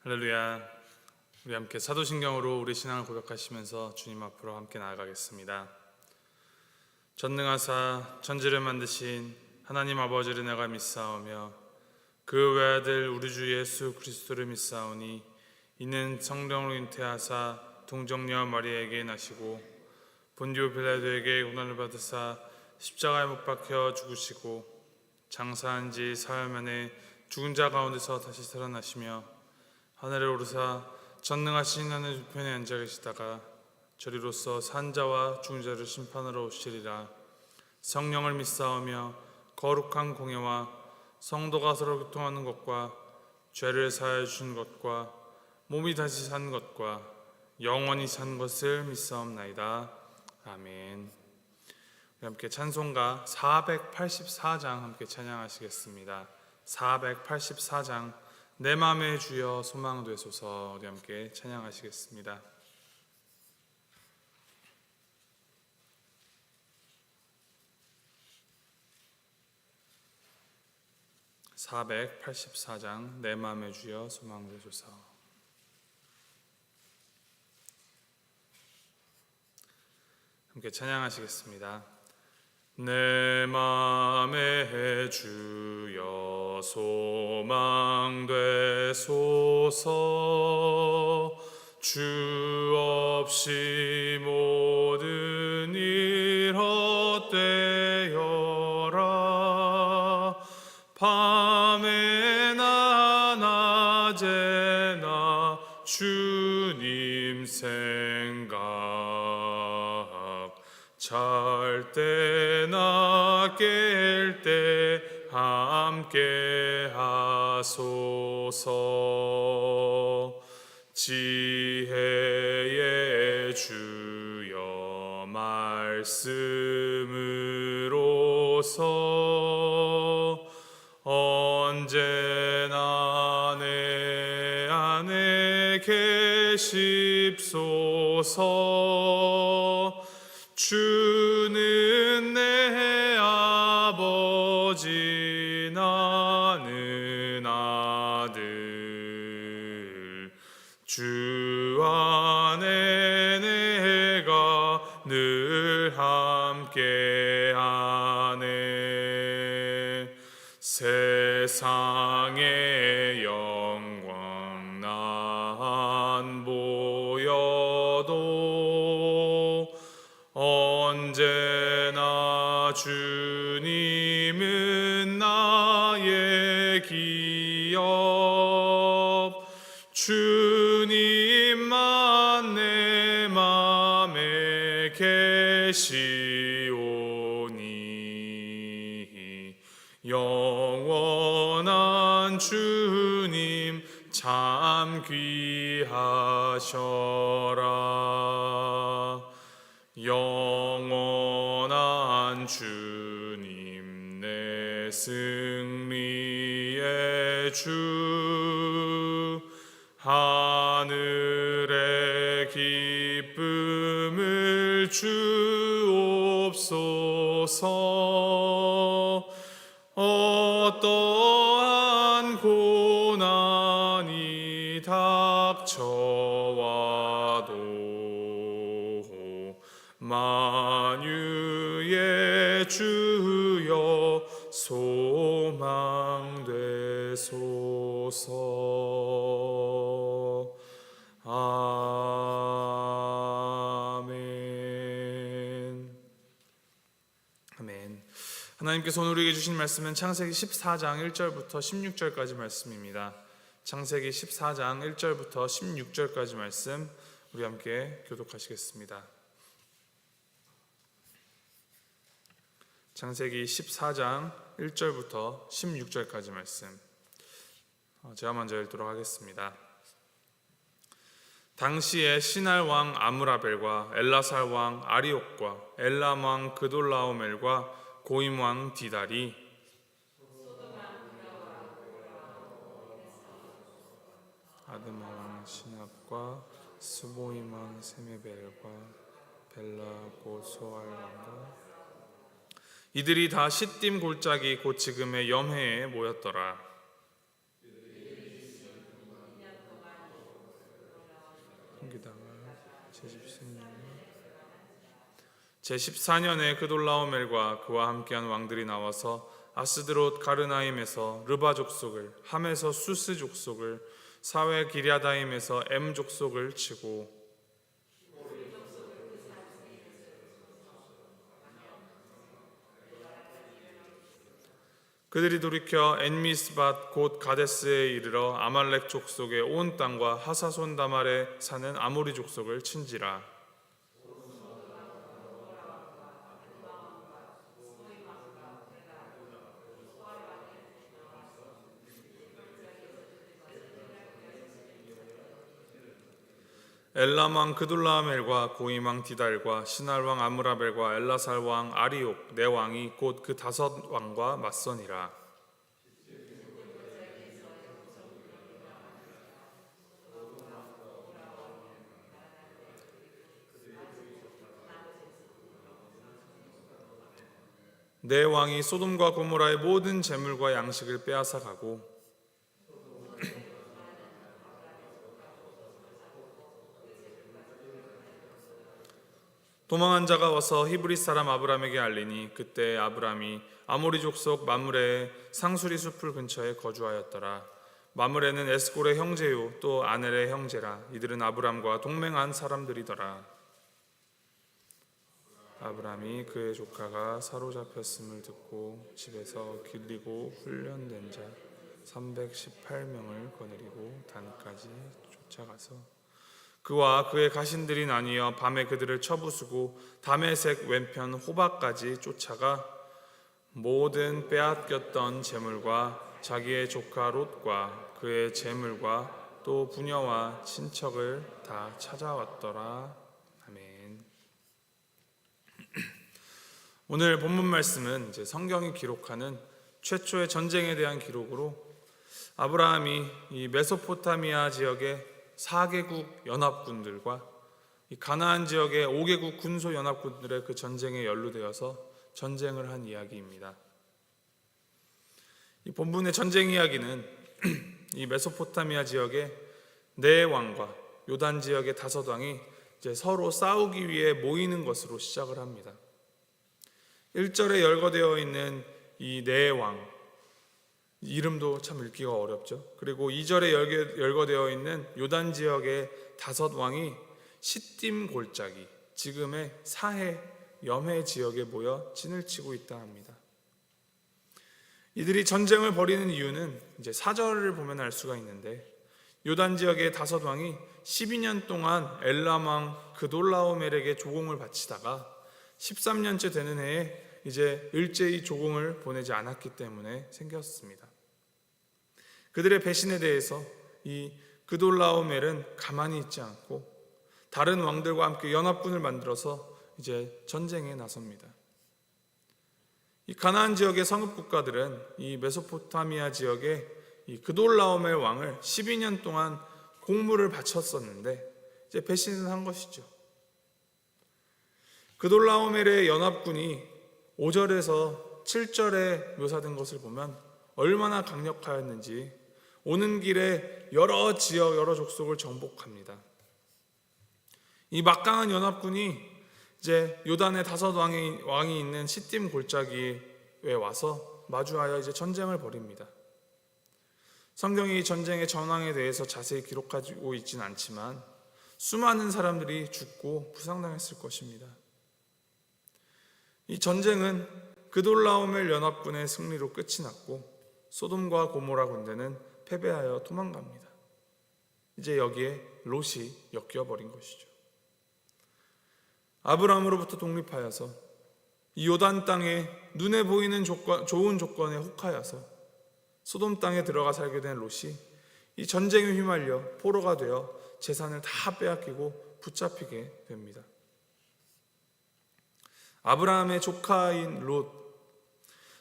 할렐루야. 우리 함께 사도신경으로 우리 신앙을 고백하시면서 주님 앞으로 함께 나아가겠습니다. 전능하사 천지를 만드신 하나님 아버지를 내가 믿사오며 그 외아들 우리 주 예수 그리스도를 믿사오니 이는 성령으로 잉태하사 동정녀 마리아에게 나시고 본디오 빌라도에게 고난을 받으사 십자가에 못 박혀 죽으시고 장사한 지 사흘 만에 죽은 자 가운데서 다시 살아나시며 하늘에 오르사 전능하신 하늘 우편에 앉아 계시다가 저리로서 산 자와 죽은 자를 심판하러 오시리라. 성령을 믿사오며 거룩한 공예와 성도가 서로 교통하는 것과 죄를 사하여 주신 것과 몸이 다시 산 것과 영원히 산 것을 믿사옵나이다. 아멘. 우리 함께 찬송가 484장 함께 찬양하시겠습니다. 484장 내 맘의 주여 소망 되소서. 우리 함께 찬양하시겠습니다. (484장) 내 맘의 주여 소망 되소서. 함께 찬양하시겠습니다. 내 맘의 주여 소망 되소서. 주 없이 모든 일 헛되어라. 밤에나 낮에나 주님 생각 잘 때나 깰 때 함께 하소서. 지혜의 주여 말씀으로서 언제나 내 안에 계십소서. 주는 내 아버지 나는 아들. 주 안에 내가 늘 함께하네. 세상의 영광 난 보여도 언제나 주님은 나의 기업. 주님만 내 맘에 계시오니 영원한 주님 참 귀하셔라. 영원한 주님 내 승리의 주. 하늘의 기쁨을 주옵소서. 어떠한 고난이 닥쳐와도 만유의 주여 소망 되소서. 아멘. 아멘. 하나님께서 오늘 우리에게 주신 말씀은 창세기 14장 1절부터 16절까지 말씀입니다. 창세기 14장 1절부터 16절까지 말씀 우리 함께 교독하시겠습니다. 창세기 14장 1절부터 16절까지 말씀 제가 먼저 읽도록 하겠습니다. 당시에 시날 왕 아므라벨과 엘라살 왕 아리옥과 엘람 왕 그돌라오멜과 고임 왕 디달이 아드마 왕 시납과 스보임 왕 세메벨과 벨라 고소알 왕과 이들이 다 시딤 골짜기 곧 지금의 염해에 모였더라. 제14년에 그돌라오멜과 그와 함께한 왕들이 나와서 아스드롯 가르나임에서 르바 족속을, 함에서 수스 족속을, 사회 기랴다임에서 엠 족속을 치고 그들이 돌이켜 엔미스밭 곧 가데스에 이르러 아말렉 족속의 온 땅과 하사손 다말에 사는 아모리 족속을 친지라. 엘람 왕 그둘라아멜과 고임 왕 디달과 시날 왕 아므라벨과 엘라살 왕 아리옥 네 왕이 곧 그 5 왕과 맞서니라. 네 왕이 소돔과 고모라의 모든 재물과 양식을 빼앗아 가고 도망한 자가 와서 히브리 사람 아브람에게 알리니 그때 아브람이 아모리 족속 마므레의 상수리 숲을 근처에 거주하였더라. 마므레는 에스골의 형제요 또 아넬의 형제라. 이들은 아브람과 동맹한 사람들이더라. 아브람이 그의 조카가 사로잡혔음을 듣고 집에서 길리고 훈련된 자 318명을 거느리고 단까지 쫓아가서 그와 그의 가신들이 나뉘어 밤에 그들을 쳐부수고 다메섹 왼편 호박까지 쫓아가 모든 빼앗겼던 재물과 자기의 조카 롯과 그의 재물과 또 부녀와 친척을 다 찾아왔더라. 아멘. 오늘 본문 말씀은 이제 성경이 기록하는 최초의 전쟁에 대한 기록으로 아브라함이 이 메소포타미아 지역의 4개국 연합군들과 이 가나안 지역의 5개국 군소 연합군들의 그 전쟁에 연루되어서 전쟁을 한 이야기입니다. 이 본문의 전쟁 이야기는 이 메소포타미아 지역의 네 왕과 요단 지역의 5 왕이 이제 서로 싸우기 위해 모이는 것으로 시작을 합니다. 1절에 열거되어 있는 이 네 왕, 이름도 참 읽기가 어렵죠. 그리고 2절에 열거되어 있는 요단 지역의 5 왕이 시딤 골짜기, 지금의 사해, 염해 지역에 모여 진을 치고 있다 합니다. 이들이 전쟁을 벌이는 이유는 이제 4절을 보면 알 수가 있는데 요단 지역의 5 왕이 12년 동안 엘람 왕 그돌라오멜에게 조공을 바치다가 13년째 되는 해에 이제 일제히 조공을 보내지 않았기 때문에 생겼습니다. 그들의 배신에 대해서 이 그돌라오멜은 가만히 있지 않고 다른 왕들과 함께 연합군을 만들어서 이제 전쟁에 나섭니다. 이 가나안 지역의 성읍 국가들은 이 메소포타미아 지역의 이 그돌라오멜 왕을 12년 동안 공물을 바쳤었는데 이제 배신을 한 것이죠. 그돌라오멜의 연합군이 5절에서 7절에 묘사된 것을 보면 얼마나 강력하였는지 오는 길에 여러 지역, 여러 족속을 정복합니다. 이 막강한 연합군이 이제 요단의 5 왕이 있는 시딤 골짜기에 와서 마주하여 이제 전쟁을 벌입니다. 성경이 전쟁의 전황에 대해서 자세히 기록하고 있지는 않지만 수많은 사람들이 죽고 부상당했을 것입니다. 이 전쟁은 그돌라오멜 연합군의 승리로 끝이 났고 소돔과 고모라 군대는 패배하여 도망갑니다. 이제 여기에 롯이 엮여버린 것이죠. 아브라함으로부터 독립하여서 이 요단 땅에 눈에 보이는 좋은 조건에 혹하여서 소돔 땅에 들어가 살게 된 롯이 이 전쟁에 휘말려 포로가 되어 재산을 다 빼앗기고 붙잡히게 됩니다. 아브라함의 조카인 롯,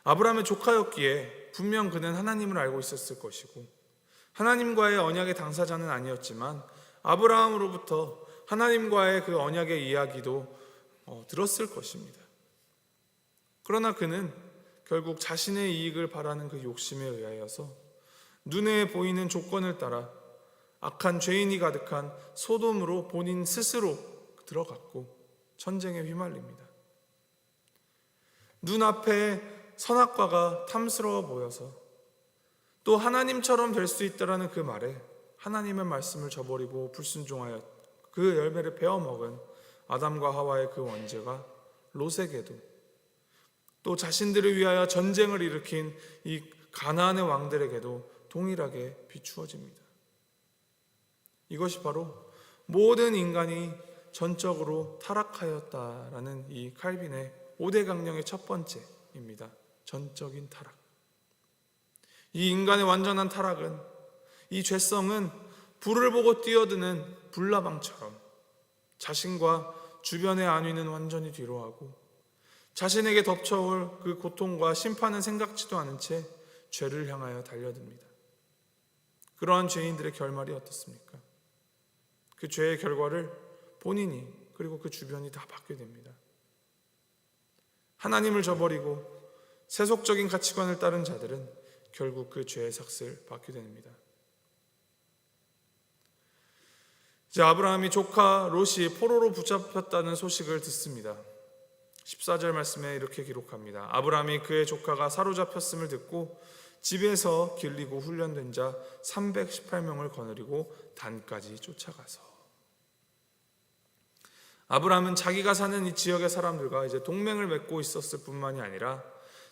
아브라함의 조카였기에 분명 그는 하나님을 알고 있었을 것이고 하나님과의 언약의 당사자는 아니었지만 아브라함으로부터 하나님과의 그 언약의 이야기도 들었을 것입니다. 그러나 그는 결국 자신의 이익을 바라는 그 욕심에 의하여서 눈에 보이는 조건을 따라 악한 죄인이 가득한 소돔으로 본인 스스로 들어갔고 전쟁에 휘말립니다. 눈앞에 선악과가 탐스러워 보여서 또 하나님처럼 될 수 있다라는 그 말에 하나님의 말씀을 저버리고 불순종하여 그 열매를 베어먹은 아담과 하와의 그 원죄가 롯에게도 또 자신들을 위하여 전쟁을 일으킨 이 가나안의 왕들에게도 동일하게 비추어집니다. 이것이 바로 모든 인간이 전적으로 타락하였다라는 이 칼빈의 5대 강령의 첫 번째입니다. 전적인 타락. 이 인간의 완전한 타락은, 이 죄성은 불을 보고 뛰어드는 불나방처럼 자신과 주변의 안위는 완전히 뒤로하고 자신에게 덮쳐올 그 고통과 심판은 생각지도 않은 채 죄를 향하여 달려듭니다. 그러한 죄인들의 결말이 어떻습니까? 그 죄의 결과를 본인이 그리고 그 주변이 다 받게 됩니다. 하나님을 저버리고 세속적인 가치관을 따른 자들은 결국 그 죄의 삭을 받게 됩니다. 이제 아브라함이 조카 롯이 포로로 붙잡혔다는 소식을 듣습니다. 14절 말씀에 이렇게 기록합니다. 아브라함이 그의 조카가 사로잡혔음을 듣고 집에서 길리고 훈련된 자 318명을 거느리고 단까지 쫓아가서. 아브라함은 자기가 사는 이 지역의 사람들과 이제 동맹을 맺고 있었을 뿐만이 아니라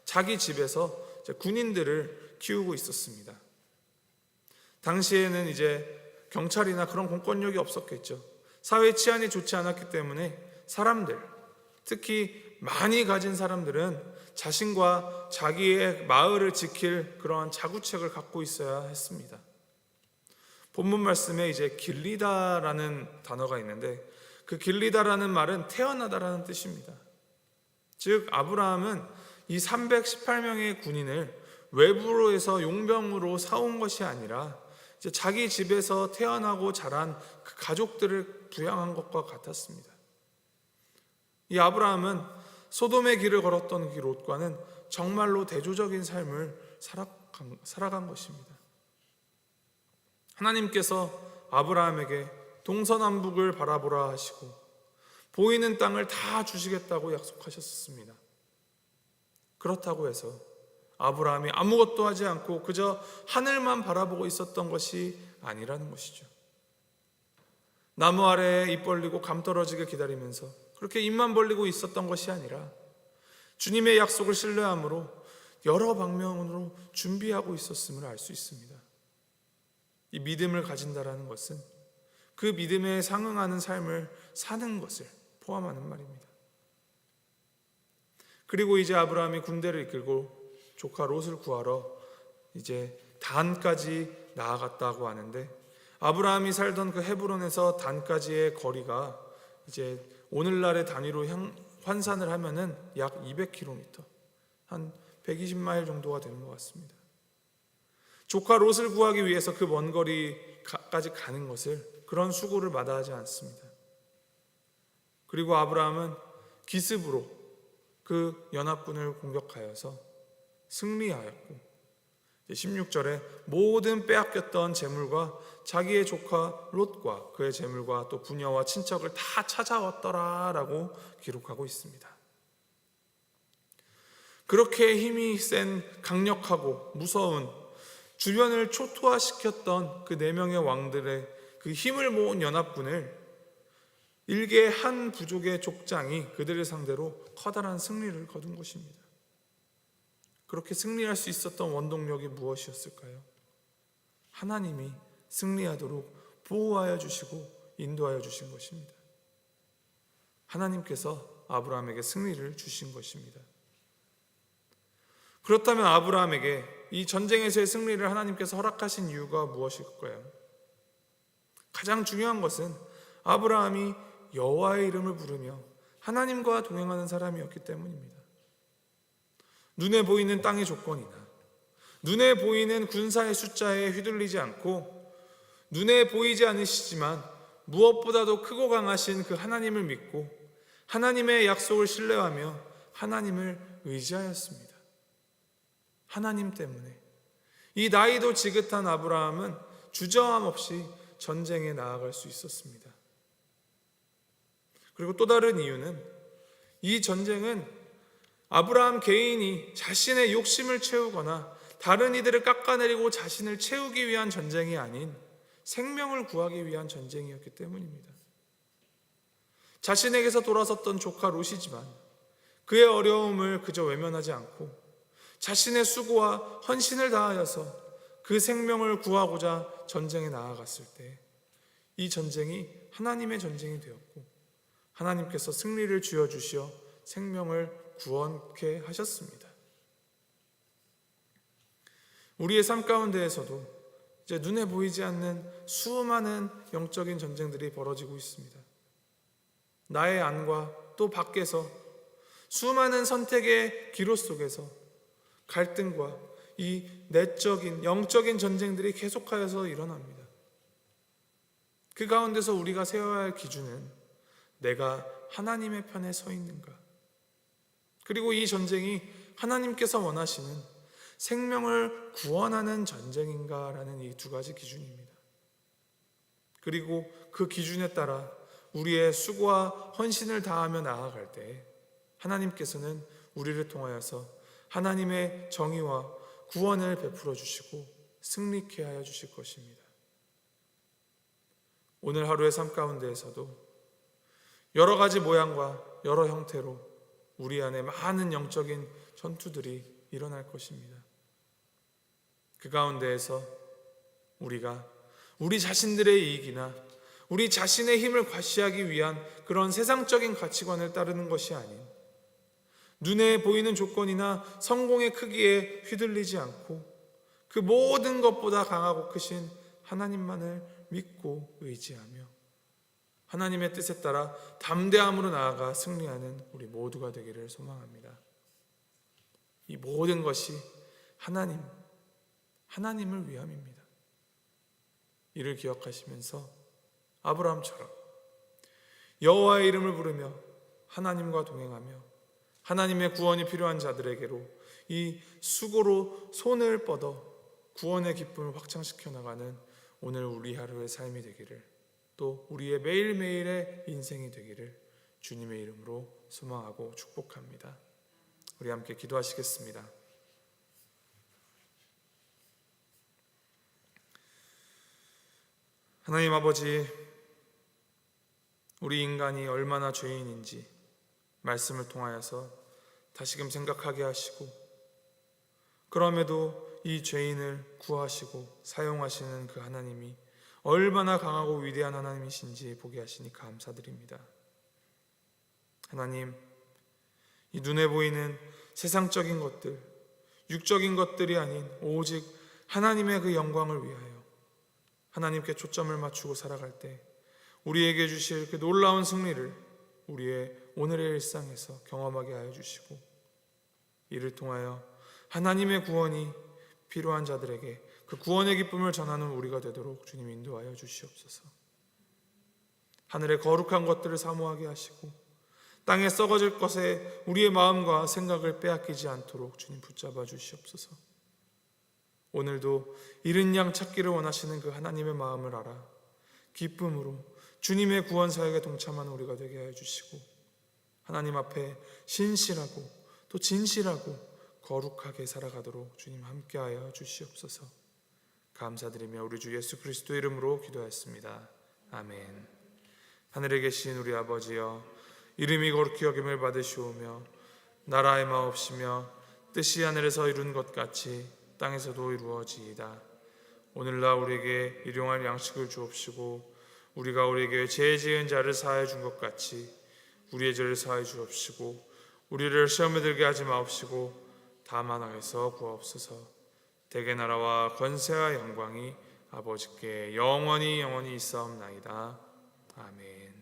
자기 집에서 이제 군인들을 키우고 있었습니다. 당시에는 이제 경찰이나 그런 공권력이 없었겠죠. 사회 치안이 좋지 않았기 때문에 사람들, 특히 많이 가진 사람들은 자신과 자기의 마을을 지킬 그러한 자구책을 갖고 있어야 했습니다. 본문 말씀에 이제 길리다라는 단어가 있는데 그 길리다라는 말은 태어나다라는 뜻입니다. 즉 아브라함은 이 318명의 군인을 외부로 해서 용병으로 사온 것이 아니라 이제 자기 집에서 태어나고 자란 그 가족들을 부양한 것과 같았습니다. 이 아브라함은 소돔의 길을 걸었던 그 롯과는 정말로 대조적인 삶을 살아간 것입니다. 하나님께서 아브라함에게 동서남북을 바라보라 하시고 보이는 땅을 다 주시겠다고 약속하셨습니다. 그렇다고 해서 아브라함이 아무것도 하지 않고 그저 하늘만 바라보고 있었던 것이 아니라는 것이죠. 나무 아래에 입 벌리고 감 떨어지게 기다리면서 그렇게 입만 벌리고 있었던 것이 아니라 주님의 약속을 신뢰함으로 여러 방면으로 준비하고 있었음을 알 수 있습니다. 이 믿음을 가진다라는 것은 그 믿음에 상응하는 삶을 사는 것을 포함하는 말입니다. 그리고 이제 아브라함이 군대를 이끌고 조카 롯을 구하러 이제 단까지 나아갔다고 하는데 아브라함이 살던 그 헤브론에서 단까지의 거리가 이제 오늘날의 단위로 환산을 하면은 약 200km, 한 120마일 정도가 되는 것 같습니다. 조카 롯을 구하기 위해서 그 먼 거리까지 가는 것을 그런 수고를 마다하지 않습니다. 그리고 아브라함은 기습으로 그 연합군을 공격하여서 승리하였고 16절에 모든 빼앗겼던 재물과 자기의 조카 롯과 그의 재물과 또 부녀와 친척을 다 찾아왔더라라고 기록하고 있습니다. 그렇게 힘이 센 강력하고 무서운 주변을 초토화시켰던 그 4명의 왕들의 그 힘을 모은 연합군을 일개 한 부족의 족장이 그들을 상대로 커다란 승리를 거둔 것입니다. 그렇게 승리할 수 있었던 원동력이 무엇이었을까요? 하나님이 승리하도록 보호하여 주시고 인도하여 주신 것입니다. 하나님께서 아브라함에게 승리를 주신 것입니다. 그렇다면 아브라함에게 이 전쟁에서의 승리를 하나님께서 허락하신 이유가 무엇일까요? 가장 중요한 것은 아브라함이 여호와의 이름을 부르며 하나님과 동행하는 사람이었기 때문입니다. 눈에 보이는 땅의 조건이나 눈에 보이는 군사의 숫자에 휘둘리지 않고 눈에 보이지 않으시지만 무엇보다도 크고 강하신 그 하나님을 믿고 하나님의 약속을 신뢰하며 하나님을 의지하였습니다. 하나님 때문에 이 나이도 지긋한 아브라함은 주저함 없이 전쟁에 나아갈 수 있었습니다. 그리고 또 다른 이유는 이 전쟁은 아브라함 개인이 자신의 욕심을 채우거나 다른 이들을 깎아내리고 자신을 채우기 위한 전쟁이 아닌 생명을 구하기 위한 전쟁이었기 때문입니다. 자신에게서 돌아섰던 조카 롯이지만 그의 어려움을 그저 외면하지 않고 자신의 수고와 헌신을 다하여서 그 생명을 구하고자 전쟁에 나아갔을 때 이 전쟁이 하나님의 전쟁이 되었고 하나님께서 승리를 주시어 생명을 구원케 하셨습니다. 우리의 삶 가운데에서도 이제 눈에 보이지 않는 수많은 영적인 전쟁들이 벌어지고 있습니다. 나의 안과 또 밖에서 수많은 선택의 기로 속에서 갈등과 이 내적인 영적인 전쟁들이 계속하여서 일어납니다. 그 가운데서 우리가 세워야 할 기준은 내가 하나님의 편에 서 있는가, 그리고 이 전쟁이 하나님께서 원하시는 생명을 구원하는 전쟁인가라는 이 두 가지 기준입니다. 그리고 그 기준에 따라 우리의 수고와 헌신을 다하며 나아갈 때 하나님께서는 우리를 통하여서 하나님의 정의와 구원을 베풀어 주시고 승리케 하여 주실 것입니다. 오늘 하루의 삶 가운데에서도 여러 가지 모양과 여러 형태로 우리 안에 많은 영적인 전투들이 일어날 것입니다. 그 가운데에서 우리가 우리 자신들의 이익이나 우리 자신의 힘을 과시하기 위한 그런 세상적인 가치관을 따르는 것이 아닌 눈에 보이는 조건이나 성공의 크기에 휘둘리지 않고 그 모든 것보다 강하고 크신 하나님만을 믿고 의지하며 하나님의 뜻에 따라 담대함으로 나아가 승리하는 우리 모두가 되기를 소망합니다. 이 모든 것이 하나님을 위함입니다. 이를 기억하시면서 아브라함처럼 여호와의 이름을 부르며 하나님과 동행하며 하나님의 구원이 필요한 자들에게로 이 수고로 손을 뻗어 구원의 기쁨을 확장시켜 나가는 오늘 우리 하루의 삶이 되기를, 또 우리의 매일매일의 인생이 되기를 주님의 이름으로 소망하고 축복합니다. 우리 함께 기도하시겠습니다. 하나님 아버지, 우리 인간이 얼마나 죄인인지 말씀을 통하여서 다시금 생각하게 하시고, 그럼에도 이 죄인을 구하시고 사용하시는 그 하나님이 얼마나 강하고 위대한 하나님이신지 보게 하시니 감사드립니다. 하나님, 이 눈에 보이는 세상적인 것들, 육적인 것들이 아닌 오직 하나님의 그 영광을 위하여 하나님께 초점을 맞추고 살아갈 때 우리에게 주실 그 놀라운 승리를 우리의 오늘의 일상에서 경험하게 하여 주시고, 이를 통하여 하나님의 구원이 필요한 자들에게 그 구원의 기쁨을 전하는 우리가 되도록 주님 인도하여 주시옵소서. 하늘의 거룩한 것들을 사모하게 하시고 땅에 썩어질 것에 우리의 마음과 생각을 빼앗기지 않도록 주님 붙잡아 주시옵소서. 오늘도 이른 양 찾기를 원하시는 그 하나님의 마음을 알아 기쁨으로 주님의 구원 사역에 동참하는 우리가 되게 하여 주시고, 하나님 앞에 신실하고 또 진실하고 거룩하게 살아가도록 주님 함께하여 주시옵소서. 감사드리며 우리 주 예수 그리스도 이름으로 기도하였습니다. 아멘. 하늘에 계신 우리 아버지여, 이름이 거룩히 여김을 받으시오며 나라의 마옵시며 뜻이 하늘에서 이룬 것 같이 땅에서도 이루어지이다. 오늘날 우리에게 일용할 양식을 주옵시고 우리가 우리에게 죄 지은 자를 사하여 준 것 같이 우리의 죄를 사하여 주옵시고 우리를 시험에 들게 하지 마옵시고 다만 악에서 구하옵소서. 대개 나라와 권세와 영광이 아버지께 영원히 있사옵나이다. 아멘.